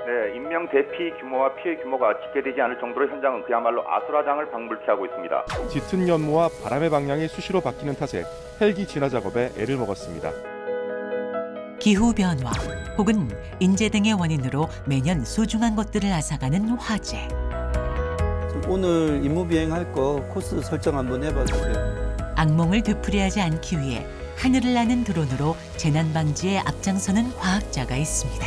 네, 인명 대피 규모와 피해 규모가 집계되지 않을 정도로 현장은 그야말로 아수라장을 방불케 하고 있습니다. 짙은 연무와 바람의 방향이 수시로 바뀌는 탓에 헬기 진화 작업에 애를 먹었습니다. 기후변화 혹은 인재 등의 원인으로 매년 소중한 것들을 앗아가는 화재. 오늘 임무 비행할 거 코스 설정 한번 해봐주세요. 악몽을 되풀이하지 않기 위해 하늘을 나는 드론으로 재난 방지에 앞장서는 과학자가 있습니다.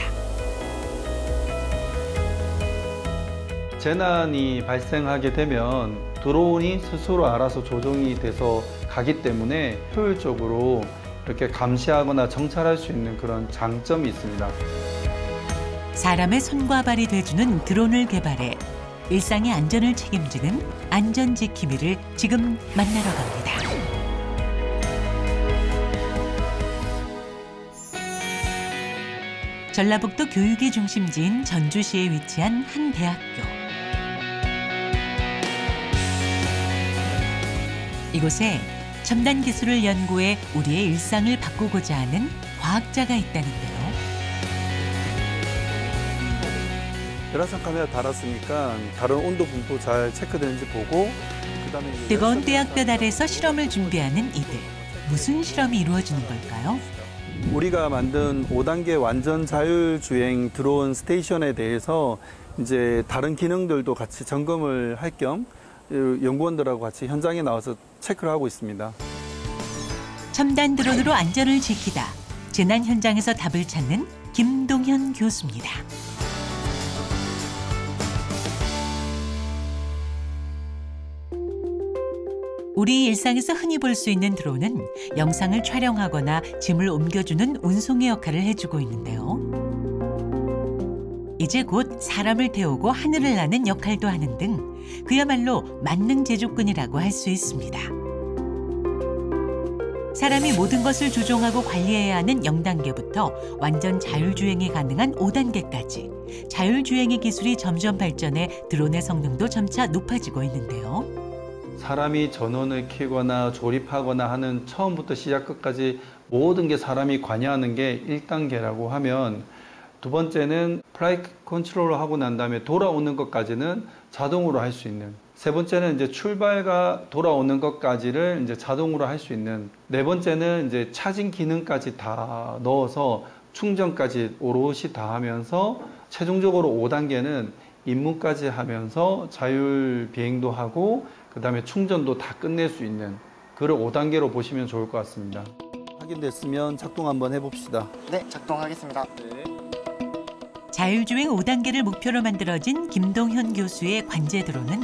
재난이 발생하게 되면 드론이 스스로 알아서 조종이 돼서 가기 때문에 효율적으로 이렇게 감시하거나 정찰할 수 있는 그런 장점이 있습니다. 사람의 손과 발이 돼주는 드론을 개발해 일상의 안전을 책임지는 안전지킴이를 지금 만나러 갑니다. 전라북도 교육의 중심지인 전주시에 위치한 한 대학교. 이곳에 첨단 기술을 연구해 우리의 일상을 바꾸고자 하는 과학자가 있다는데요. 열화상 카메라 달았으니까 다른 온도 분포 잘 체크되는지 보고 그다음에 뜨거운 떼약볕 아래서 실험을 준비하는 이들. 무슨 실험이 이루어지는 걸까요? 우리가 만든 5단계 완전 자율주행 드론 스테이션에 대해서 이제 다른 기능들도 같이 점검을 할 겸 연구원들하고 같이 현장에 나와서 체크를 하고 있습니다. 첨단 드론으로 안전을 지키다. 재난 현장에서 답을 찾는 김동현 교수입니다. 우리 일상에서 흔히 볼 수 있는 드론은 영상을 촬영하거나 짐을 옮겨주는 운송의 역할을 해주고 있는데요. 이제 곧 사람을 태우고 하늘을 나는 역할도 하는 등 그야말로 만능 제조꾼이라고 할 수 있습니다. 사람이 모든 것을 조종하고 관리해야 하는 0단계부터 완전 자율주행이 가능한 5단계까지 자율주행의 기술이 점점 발전해 드론의 성능도 점차 높아지고 있는데요. 사람이 전원을 켜거나 조립하거나 하는 처음부터 시작 끝까지 모든 게 사람이 관여하는 게 1단계라고 하면 두 번째는 플라이트 컨트롤을 하고 난 다음에 돌아오는 것까지는 자동으로 할 수 있는 세 번째는 이제 출발과 돌아오는 것까지를 이제 자동으로 할 수 있는 네 번째는 이제 차징 기능까지 다 넣어서 충전까지 오롯이 다 하면서 최종적으로 5단계는 임무까지 하면서 자율 비행도 하고 그다음에 충전도 다 끝낼 수 있는 그런 5단계로 보시면 좋을 것 같습니다. 확인됐으면 작동 한번 해봅시다. 네, 작동하겠습니다. 네. 자율주행 5단계를 목표로 만들어진 김동현 교수의 관제 드론은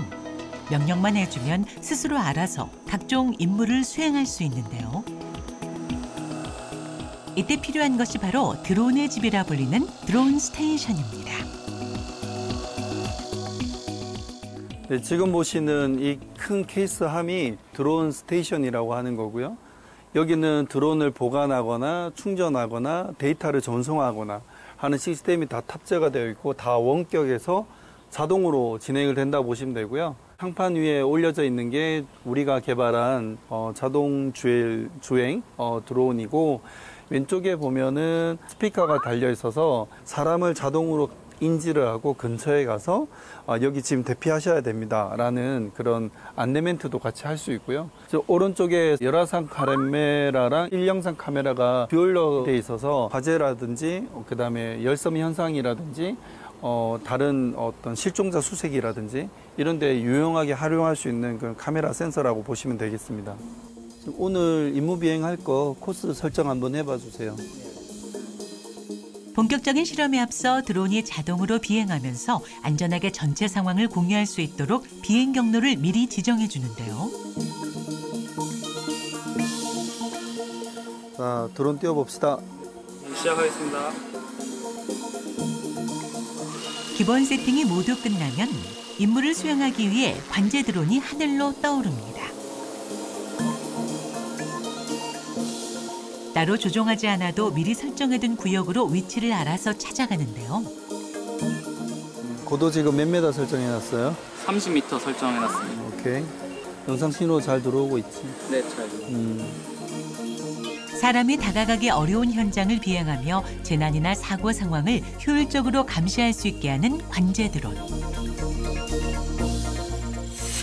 명령만 해주면 스스로 알아서 각종 임무를 수행할 수 있는데요. 이때 필요한 것이 바로 드론의 집이라 불리는 드론 스테이션입니다. 네, 지금 보시는 이 큰 케이스 함이 드론 스테이션이라고 하는 거고요. 여기는 드론을 보관하거나 충전하거나 데이터를 전송하거나 하는 시스템이 다 탑재가 되어 있고 다 원격에서 자동으로 진행을 된다고 보시면 되고요. 상판 위에 올려져 있는 게 우리가 개발한 자동 주행 드론이고 왼쪽에 보면은 스피커가 달려 있어서 사람을 자동으로 인지를 하고 근처에 가서 여기 지금 대피하셔야 됩니다 라는 그런 안내 멘트도 같이 할 수 있고요. 오른쪽에 열화상 카메라랑 일영상 카메라가 듀얼로 돼 있어서 화재라든지 그다음에 열섬 현상이라든지 다른 어떤 실종자 수색이라든지 이런 데 유용하게 활용할 수 있는 그런 카메라 센서라고 보시면 되겠습니다. 오늘 임무 비행할 거 코스 설정 한번 해봐 주세요. 본격적인 실험에 앞서 드론이 자동으로 비행하면서 안전하게 전체 상황을 공유할 수 있도록 비행 경로를 미리 지정해 주는데요. 자, 드론 띄워봅시다. 시작하겠습니다. 기본 세팅이 모두 끝나면 임무를 수행하기 위해 관제 드론이 하늘로 떠오릅니다. 따로 조종하지 않아도 미리 설정해둔 구역으로 위치를 알아서 찾아가는데요. 고도 지금 몇 메다 설정해놨어요? 30m 설정해놨습니다. 오케이. 영상 신호 잘 들어오고 있지? 네, 잘 들어오고. 사람이 다가가기 어려운 현장을 비행하며 재난이나 사고 상황을 효율적으로 감시할 수 있게 하는 관제 드론.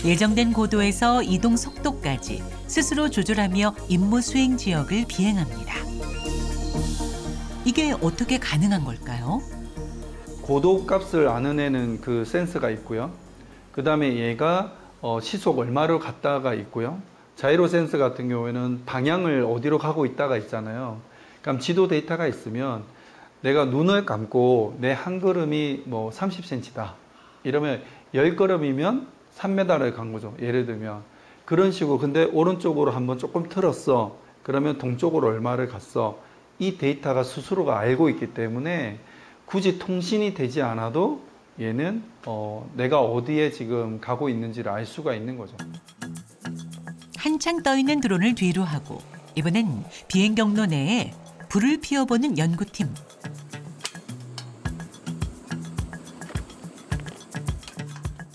예정된 고도에서 이동 속도까지 스스로 조절하며 임무 수행 지역을 비행합니다. 이게 어떻게 가능한 걸까요? 고도 값을 아는 애는 그 센서가 있고요. 그 다음에 얘가 시속 얼마로 갔다가 있고요. 자이로 센서 같은 경우에는 방향을 어디로 가고 있다가 있잖아요. 그럼 지도 데이터가 있으면 내가 눈을 감고 내 한 걸음이 뭐 30cm다. 이러면 10걸음이면 3m를 간 거죠. 예를 들면. 그런 식으로. 근데 오른쪽으로 한번 조금 틀었어. 그러면 동쪽으로 얼마를 갔어. 이 데이터가 스스로가 알고 있기 때문에 굳이 통신이 되지 않아도 얘는 내가 어디에 지금 가고 있는지를 알 수가 있는 거죠. 한창 떠있는 드론을 뒤로 하고 이번엔 비행 경로 내에 불을 피워보는 연구팀.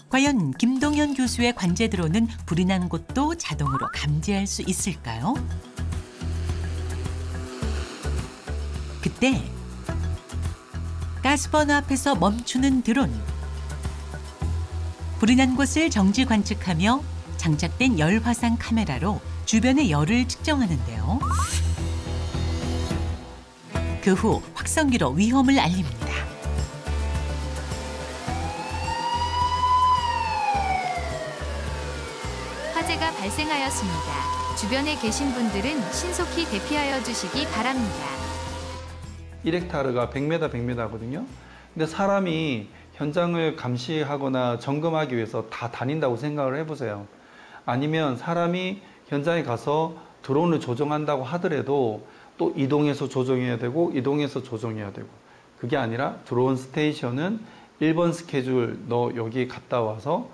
과연 김동현 교수의 관제 드론은 불이 난 곳도 자동으로 감지할 수 있을까요? 그때 가스버너 앞에서 멈추는 드론. 불이 난 곳을 정지 관측하며 장착된 열 화상 카메라로 주변의 열을 측정하는데요. 그 후 확성기로 위험을 알립니다. 화재가 발생하였습니다. 주변에 계신 분들은 신속히 대피하여 주시기 바랍니다. 1헥타르가 100m, 100m거든요. 근데 사람이 현장을 감시하거나 점검하기 위해서 다 다닌다고 생각을 해보세요. 아니면 사람이 현장에 가서 드론을 조정한다고 하더라도 또 이동해서 조정해야 되고 이동해서 조정해야 되고, 그게 아니라 드론 스테이션은 1번 스케줄 너 여기 갔다 와서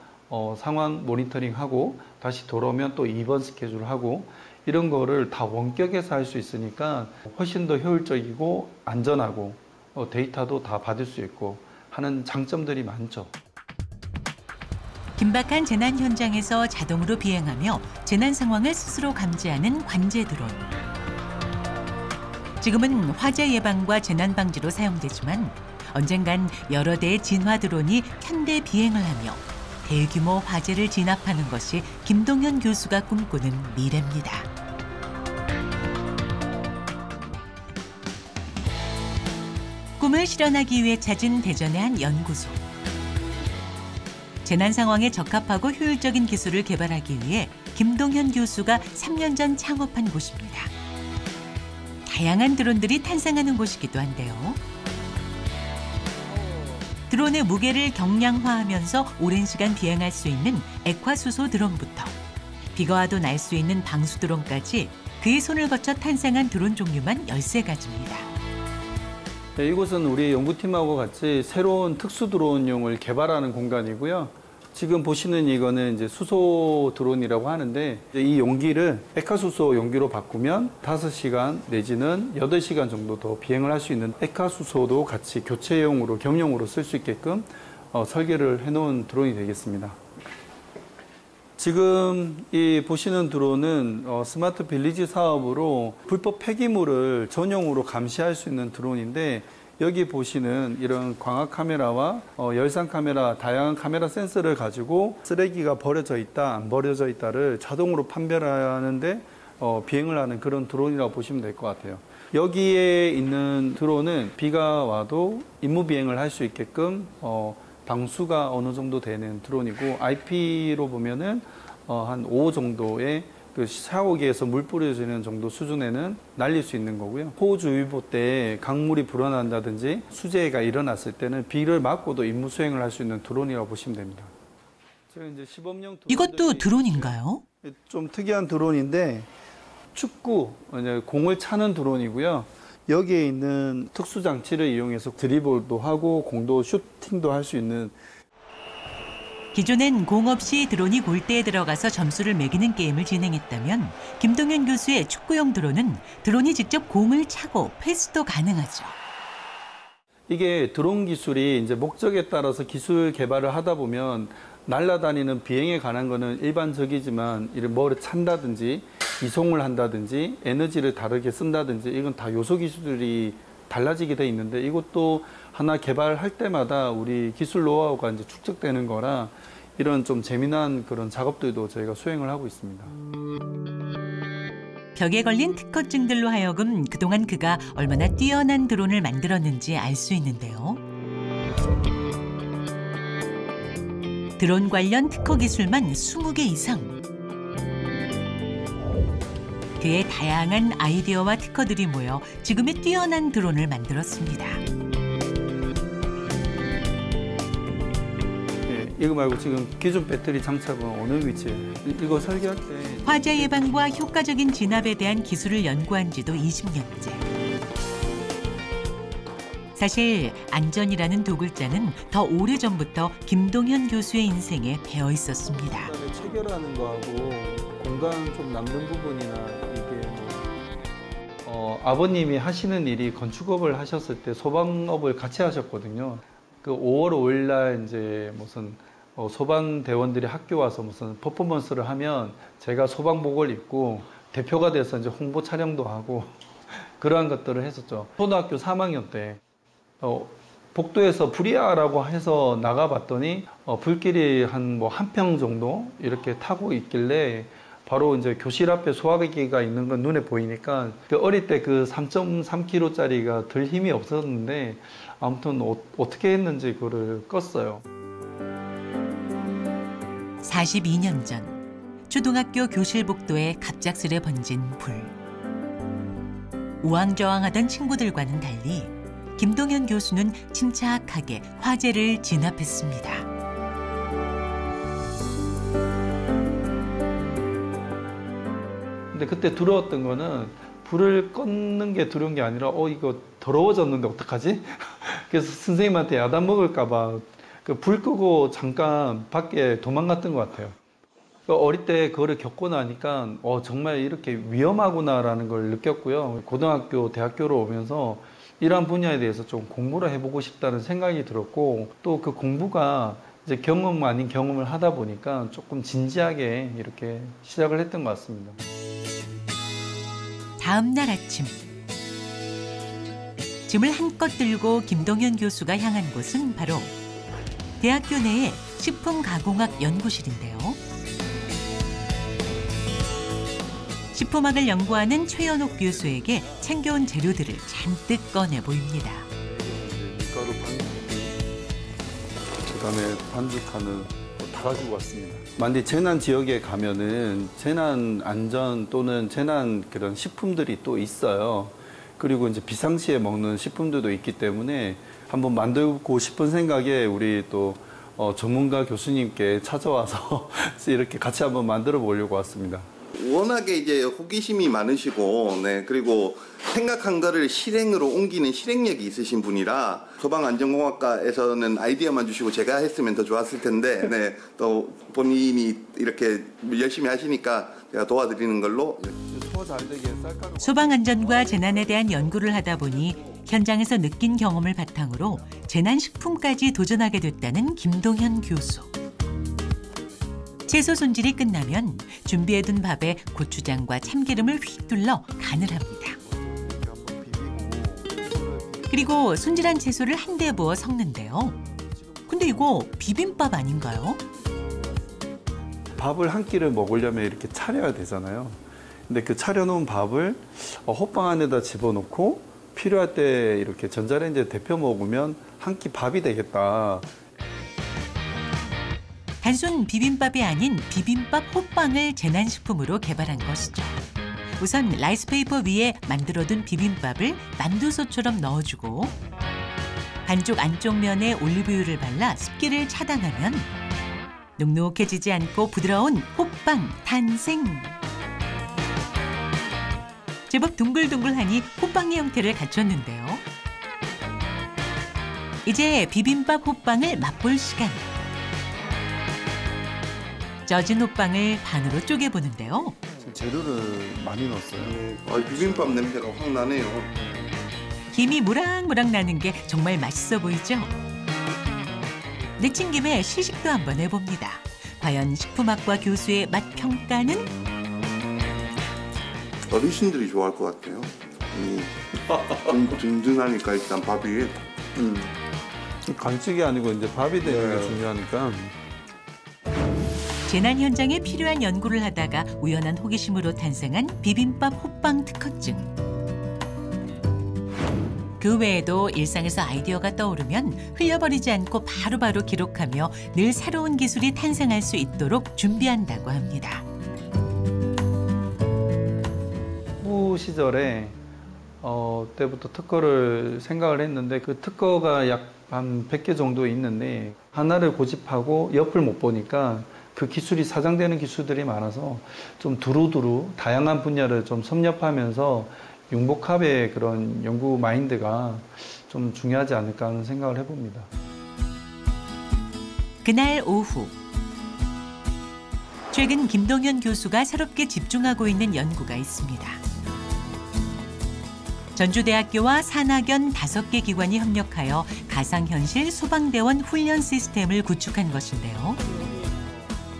상황 모니터링하고 다시 돌아오면 또 2번 스케줄 하고, 이런 거를 다 원격에서 할 수 있으니까 훨씬 더 효율적이고 안전하고 데이터도 다 받을 수 있고 하는 장점들이 많죠. 긴박한 재난 현장에서 자동으로 비행하며 재난 상황을 스스로 감지하는 관제 드론. 지금은 화재 예방과 재난 방지로 사용되지만 언젠간 여러 대의 진화 드론이 편대 비행을 하며 대규모 화재를 진압하는 것이 김동현 교수가 꿈꾸는 미래입니다. 꿈을 실현하기 위해 찾은 대전의 한 연구소. 재난 상황에 적합하고 효율적인 기술을 개발하기 위해 김동현 교수가 3년 전 창업한 곳입니다. 다양한 드론들이 탄생하는 곳이기도 한데요. 드론의 무게를 경량화하면서 오랜 시간 비행할 수 있는 액화수소 드론부터 비가 와도 날 수 있는 방수 드론까지 그의 손을 거쳐 탄생한 드론 종류만 13가지입니다. 네, 이곳은 우리 연구팀하고 같이 새로운 특수 드론용을 개발하는 공간이고요. 지금 보시는 이거는 이제 수소 드론이라고 하는데, 이 용기를 액화수소 용기로 바꾸면 5시간 내지는 8시간 정도 더 비행을 할 수 있는 액화수소도 같이 교체용으로 겸용으로 쓸 수 있게끔 설계를 해놓은 드론이 되겠습니다. 지금 이 보시는 드론은 스마트 빌리지 사업으로 불법 폐기물을 전용으로 감시할 수 있는 드론인데, 여기 보시는 이런 광학 카메라와 열상 카메라, 다양한 카메라 센서를 가지고 쓰레기가 버려져 있다, 안 버려져 있다를 자동으로 판별하는데 비행을 하는 그런 드론이라고 보시면 될 것 같아요. 여기에 있는 드론은 비가 와도 임무 비행을 할 수 있게끔 방수가 어느 정도 되는 드론이고, IP로 보면은 한 5 정도의 그 샤워기에서 물 뿌려지는 정도 수준에는 날릴 수 있는 거고요. 호우주의보 때 강물이 불어난다든지 수재가 일어났을 때는 비를 맞고도 임무 수행을 할 수 있는 드론이라고 보시면 됩니다. 제가 이제 시범용 이것도 드론인가요? 좀 특이한 드론인데, 축구 공을 차는 드론이고요. 여기에 있는 특수 장치를 이용해서 드리블도 하고 공도 슈팅도 할 수 있는. 기존엔 공 없이 드론이 골대에 들어가서 점수를 매기는 게임을 진행했다면 김동현 교수의 축구용 드론은 드론이 직접 공을 차고 패스도 가능하죠. 이게 드론 기술이 이제 목적에 따라서 기술 개발을 하다 보면 날아다니는 비행에 관한 거는 일반적이지만 이런 뭐를 찬다든지 이송을 한다든지 에너지를 다르게 쓴다든지 이건 다 요소 기술들이 달라지게 돼 있는데 이것도 하나 개발할 때마다 우리 기술 노하우가 이제 축적되는 거라 이런 좀 재미난 그런 작업들도 저희가 수행을 하고 있습니다. 벽에 걸린 특허증들로 하여금 그동안 그가 얼마나 뛰어난 드론을 만들었는지 알 수 있는데요. 드론 관련 특허 기술만 20개 이상. 그의 다양한 아이디어와 특허들이 모여 지금의 뛰어난 드론을 만들었습니다. 이거 말고 지금 기존 배터리 장착은 어느 위치에? 이거 설계할 때 화재 예방과 효과적인 진압에 대한 기술을 연구한 지도 20년째. 사실 안전이라는 두 글자는 더 오래전부터 김동현 교수의 인생에 배어 있었습니다. 체결하는 거하고 공간 좀 남는 부분이나 이게 아버님이 하시는 일이 건축업을 하셨을 때 소방업을 같이 하셨거든요. 그 5월 5일 날 이제 무슨 소방대원들이 학교 와서 무슨 퍼포먼스를 하면 제가 소방복을 입고 대표가 돼서 이제 홍보 촬영도 하고 그러한 것들을 했었죠. 초등학교 3학년 때 복도에서 불이야라고 해서 나가봤더니 불길이 한 평 정도 이렇게 타고 있길래 바로 이제 교실 앞에 소화기가 있는 건 눈에 보이니까 그 어릴 때 그 3.3kg짜리가 들 힘이 없었는데 아무튼 어떻게 했는지 그거를 껐어요. 42년 전 초등학교 교실 복도에 갑작스레 번진 불. 우왕좌왕하던 친구들과는 달리 김동현 교수는 침착하게 화재를 진압했습니다. 근데 그때 두려웠던 거는 불을 껐는 게 두려운 게 아니라 이거 더러워졌는데 어떡하지? 그래서 선생님한테 야단 먹을까 봐 그 불 끄고 잠깐 밖에 도망갔던 것 같아요. 어릴 때 그거를 겪고 나니까 정말 이렇게 위험하구나라는 걸 느꼈고요. 고등학교, 대학교로 오면서 이러한 분야에 대해서 좀 공부를 해보고 싶다는 생각이 들었고 또 그 공부가 이제 경험 아닌 경험을 하다 보니까 조금 진지하게 이렇게 시작을 했던 것 같습니다. 다음 날 아침 짐을 한껏 들고 김동현 교수가 향한 곳은 바로 대학교 내의 식품가공학 연구실인데요. 식품학을 연구하는 최연옥 교수에게 챙겨온 재료들을 잔뜩 꺼내 보입니다. 밀가루 반죽기, 그다음에 반죽하는 다 가지고 왔습니다. 만약 재난 지역에 가면은 재난 안전 또는 재난 그런 식품들이 또 있어요. 그리고 이제 비상시에 먹는 식품들도 있기 때문에 한번 만들고 싶은 생각에 우리 또 전문가 교수님께 찾아와서 이렇게 같이 한번 만들어 보려고 왔습니다. 워낙에 이제 호기심이 많으시고, 네, 그리고 생각한 거를 실행으로 옮기는 실행력이 있으신 분이라 소방안전공학과에서는 아이디어만 주시고 제가 했으면 더 좋았을 텐데, 네, 또 본인이 이렇게 열심히 하시니까 제가 도와드리는 걸로. 소화 잘 되게 쌀가루. 소방안전과 재난에 대한 연구를 하다 보니 현장에서 느낀 경험을 바탕으로 재난식품까지 도전하게 됐다는 김동현 교수. 채소 손질이 끝나면 준비해둔 밥에 고추장과 참기름을 휙 둘러 간을 합니다. 그리고 손질한 채소를 한데 부어 섞는데요. 근데 이거 비빔밥 아닌가요? 밥을 한 끼를 먹으려면 이렇게 차려야 되잖아요. 근데 그 차려놓은 밥을 호빵 안에다 집어넣고 필요할 때 이렇게 전자레인지에 데펴 먹으면 한 끼 밥이 되겠다. 단순 비빔밥이 아닌 비빔밥 호빵을 재난식품으로 개발한 것이죠. 우선 라이스페이퍼 위에 만들어둔 비빔밥을 만두소처럼 넣어주고 반죽 안쪽 면에 올리브유를 발라 습기를 차단하면 눅눅해지지 않고 부드러운 호빵 탄생! 제법 둥글둥글하니 호빵의 형태를 갖췄는데요. 이제 비빔밥 호빵을 맛볼 시간. 젖은 호빵을 반으로 쪼개보는데요. 재료를 많이 넣었어요. 비빔밥 냄새가 확 나네요. 김이 무락무락 나는 게 정말 맛있어 보이죠? 내친 김에 시식도 한번 해봅니다. 과연 식품학과 교수의 맛 평가는? 어르신들이 좋아할 것 같아요. 좀 든든하니까 일단 밥이. 간식이 아니고 이제 밥이 되는 게 중요하니까. 재난 현장에 필요한 연구를 하다가 우연한 호기심으로 탄생한 비빔밥 호빵 특허증. 그 외에도 일상에서 아이디어가 떠오르면 흘려버리지 않고 바로바로 기록하며 늘 새로운 기술이 탄생할 수 있도록 준비한다고 합니다. 학부 시절에 때부터 특허를 생각을 했는데 그 특허가 약 한 100개 정도 있는데 하나를 고집하고 옆을 못 보니까 그 기술이 사장되는 기술들이 많아서 좀 두루두루 다양한 분야를 좀 섭렵하면서 융복합의 그런 연구 마인드가 좀 중요하지 않을까 하는 생각을 해봅니다. 그날 오후 최근 김동현 교수가 새롭게 집중하고 있는 연구가 있습니다. 전주대학교와 산학연 5개 기관이 협력하여 가상현실 소방대원 훈련 시스템을 구축한 것인데요.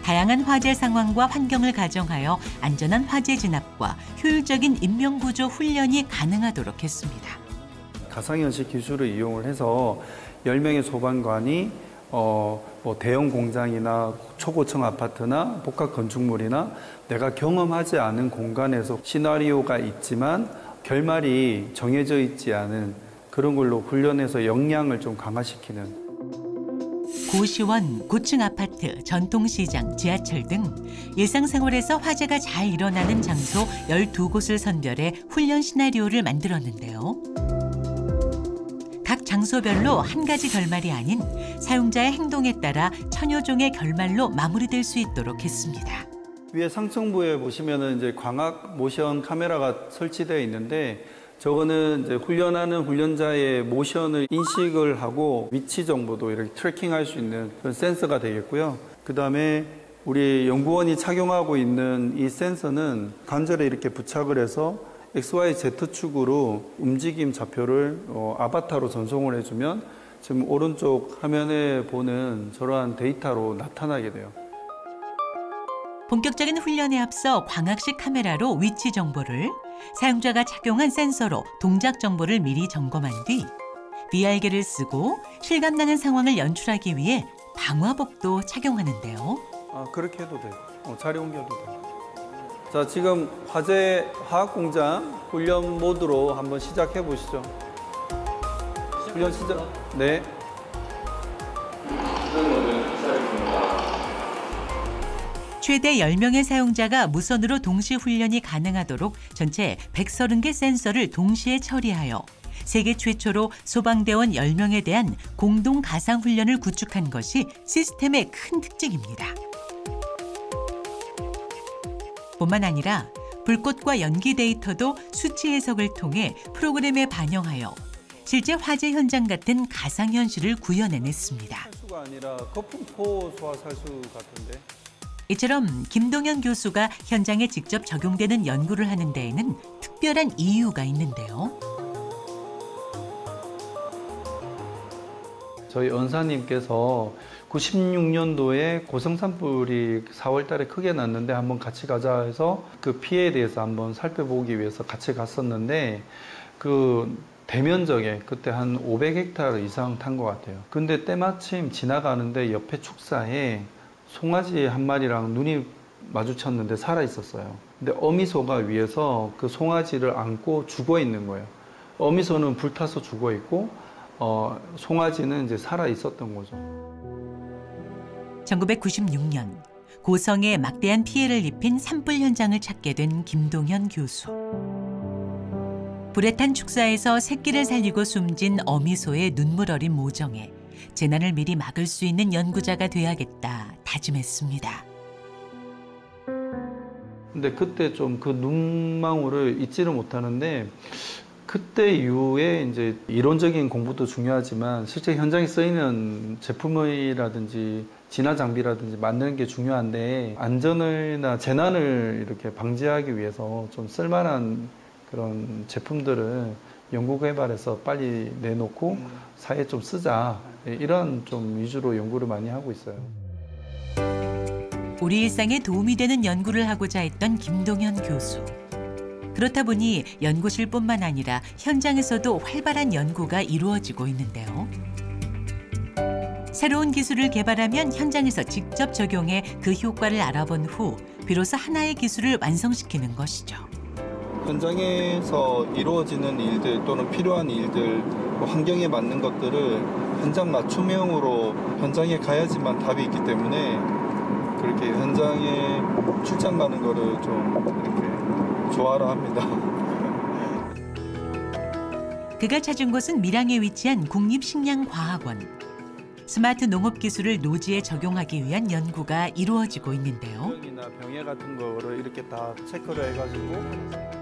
다양한 화재 상황과 환경을 가정하여 안전한 화재 진압과 효율적인 인명구조 훈련이 가능하도록 했습니다. 가상현실 기술을 이용을 해서 10명의 소방관이 대형 공장이나 초고층 아파트나 복합 건축물이나 내가 경험하지 않은 공간에서 시나리오가 있지만 결말이 정해져 있지 않은 그런 걸로 훈련해서 역량을 좀 강화시키는. 고시원, 고층 아파트, 전통시장, 지하철 등 일상생활에서 화재가 잘 일어나는 장소 12곳을 선별해 훈련 시나리오를 만들었는데요. 각 장소별로 한 가지 결말이 아닌 사용자의 행동에 따라 천여 종의 결말로 마무리될 수 있도록 했습니다. 위에 상층부에 보시면은 이제 광학 모션 카메라가 설치되어 있는데 저거는 이제 훈련하는 훈련자의 모션을 인식을 하고 위치 정보도 이렇게 트래킹할 수 있는 그런 센서가 되겠고요. 그다음에 우리 연구원이 착용하고 있는 이 센서는 관절에 이렇게 부착을 해서 XY, Z축으로 움직임 좌표를 아바타로 전송을 해주면 지금 오른쪽 화면에 보는 저러한 데이터로 나타나게 돼요. 본격적인 훈련에 앞서 광학식 카메라로 위치 정보를, 사용자가 착용한 센서로 동작 정보를 미리 점검한 뒤 VR계를 쓰고 실감나는 상황을 연출하기 위해 방화복도 착용하는데요. 그렇게 해도 돼요. 자리 옮겨도 돼요. 자, 지금 화재 화학공장 훈련 모드로 한번 시작해 보시죠. 훈련 시작. 네. 최대 10명의 사용자가 무선으로 동시 훈련이 가능하도록 전체 130개 센서를 동시에 처리하여 세계 최초로 소방대원 10명에 대한 공동 가상 훈련을 구축한 것이 시스템의 큰 특징입니다. 뿐만 아니라 불꽃과 연기 데이터도 수치 해석을 통해 프로그램에 반영하여 실제 화재 현장 같은 가상현실을 구현해냈습니다. 살수가 아니라 거품포 소화 살수 같은데. 이처럼 김동현 교수가 현장에 직접 적용되는 연구를 하는 데에는 특별한 이유가 있는데요. 저희 은사님께서 96년도에 고성 산불이 4월 달에 크게 났는데 한번 같이 가자 해서 그 피해에 대해서 한번 살펴보기 위해서 같이 갔었는데 그 대면적에 그때 한 500헥타르 이상 탄 것 같아요. 근데 때마침 지나가는데 옆에 축사에 송아지 한 마리랑 눈이 마주쳤는데 살아 있었어요. 근데 어미소가 위에서 그 송아지를 안고 죽어 있는 거예요. 어미소는 불타서 죽어 있고 송아지는 이제 살아 있었던 거죠. 1996년 고성에 막대한 피해를 입힌 산불 현장을 찾게 된 김동현 교수. 불에 탄 축사에서 새끼를 살리고 숨진 어미소의 눈물 어린 모정에 재난을 미리 막을 수 있는 연구자가 돼야겠다 다짐했습니다. 근데 그때 좀 그 눈망울을 잊지를 못하는데 그때 이후에 이제 이론적인 공부도 중요하지만 실제 현장에 쓰이는 제품이라든지 진화 장비라든지 만드는 게 중요한데 안전이나 재난을 이렇게 방지하기 위해서 좀 쓸만한 그런 제품들을 연구 개발해서 빨리 내놓고 사회에 좀 쓰자 이런 좀 위주로 연구를 많이 하고 있어요. 우리 일상에 도움이 되는 연구를 하고자 했던 김동현 교수. 그렇다 보니 연구실뿐만 아니라 현장에서도 활발한 연구가 이루어지고 있는데요. 새로운 기술을 개발하면 현장에서 직접 적용해 그 효과를 알아본 후 비로소 하나의 기술을 완성시키는 것이죠. 현장에서 이루어지는 일들 또는 필요한 일들, 환경에 맞는 것들을 현장 맞춤형으로 현장에 가야지만 답이 있기 때문에 그렇게 현장에 출장 가는 거를 좀 이렇게 좋아라 합니다. 그가 찾은 곳은 밀양에 위치한 국립식량과학원. 스마트 농업 기술을 노지에 적용하기 위한 연구가 이루어지고 있는데요. 병이나 병해 같은 거를 이렇게 다 체크를 해가지고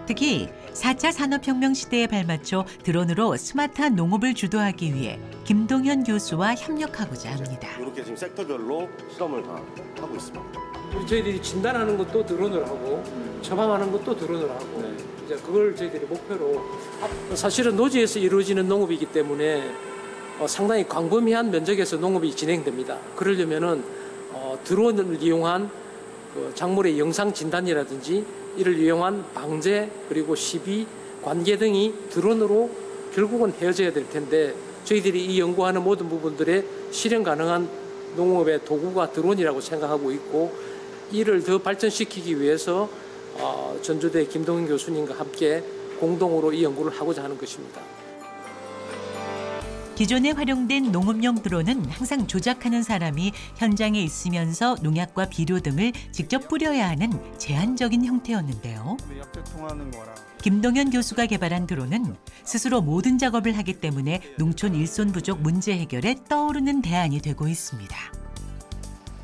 특히 4차 산업혁명 시대에 발맞춰 드론으로 스마트한 농업을 주도하기 위해 김동현 교수와 협력하고자 합니다. 이렇게 지금 섹터별로 실험을 다 하고 있습니다. 저희들이 진단하는 것도 드론을 하고 처방하는 것도 드론을 하고 이제 그걸 저희들이 목표로 사실은 노지에서 이루어지는 농업이기 때문에 상당히 광범위한 면적에서 농업이 진행됩니다. 그러려면은 드론을 이용한 작물의 영상 진단이라든지 이를 이용한 방제 그리고 시비, 관계 등이 드론으로 결국은 헤어져야 될 텐데 저희들이 이 연구하는 모든 부분들의 실현 가능한 농업의 도구가 드론이라고 생각하고 있고 이를 더 발전시키기 위해서 전주대 김동현 교수님과 함께 공동으로 이 연구를 하고자 하는 것입니다. 기존에 활용된 농업용 드론은 항상 조작하는 사람이 현장에 있으면서 농약과 비료 등을 직접 뿌려야 하는 제한적인 형태였는데요. 김동현 교수가 개발한 드론은 스스로 모든 작업을 하기 때문에 농촌 일손 부족 문제 해결에 떠오르는 대안이 되고 있습니다.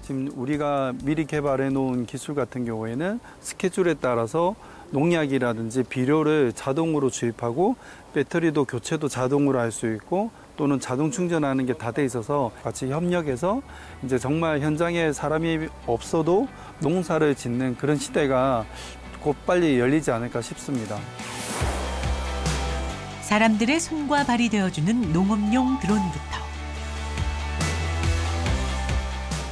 지금 우리가 미리 개발해 놓은 기술 같은 경우에는 스케줄에 따라서 농약이라든지 비료를 자동으로 주입하고 배터리도 교체도 자동으로 할 수 있고 또는 자동 충전하는 게 다 돼 있어서 같이 협력해서 이제 정말 현장에 사람이 없어도 농사를 짓는 그런 시대가 곧 빨리 열리지 않을까 싶습니다. 사람들의 손과 발이 되어주는 농업용 드론부터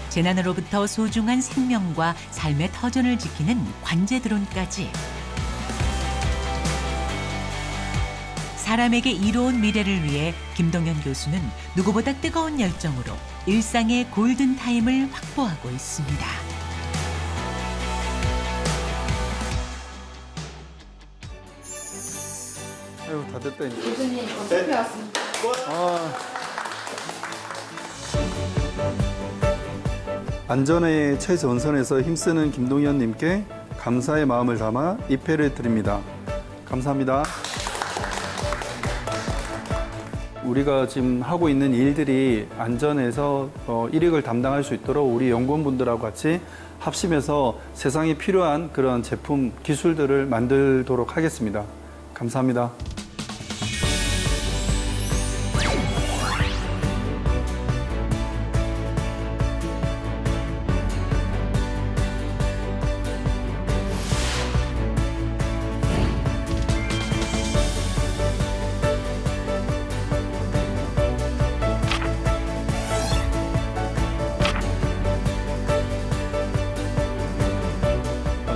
재난으로부터 소중한 생명과 삶의 터전을 지키는 관제 드론까지 사람에게 이로운 미래를 위해 김동현 교수는 누구보다 뜨거운 열정으로 일상의 골든타임을 확보하고 있습니다. 아유, 다 됐다 이제. 교수님, 어떻게 왔습니다. 안전의 최전선에서 힘쓰는 김동현님께 감사의 마음을 담아 입회를 드립니다. 감사합니다. 우리가 지금 하고 있는 일들이 안전해서 일익을 담당할 수 있도록 우리 연구원분들하고 같이 합심해서 세상에 필요한 그런 제품, 기술들을 만들도록 하겠습니다. 감사합니다.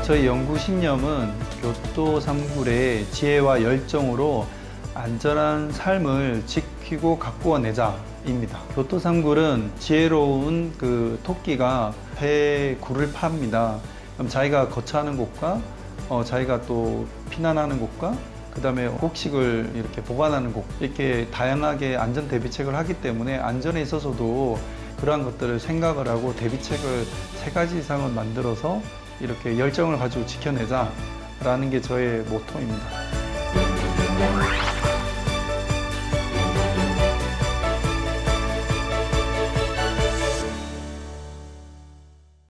저희 연구 신념은 교토3굴의 지혜와 열정으로 안전한 삶을 지키고 가꾸어내자입니다. 교토3굴은 지혜로운 그 토끼가 배에 굴을 팝니다. 그럼 자기가 거처하는 곳과 자기가 또 피난하는 곳과 그 다음에 곡식을 이렇게 보관하는 곳 이렇게 다양하게 안전 대비책을 하기 때문에 안전에 있어서도 그러한 것들을 생각을 하고 대비책을 3가지 이상을 만들어서 이렇게 열정을 가지고 지켜내자라는 게 저의 모토입니다.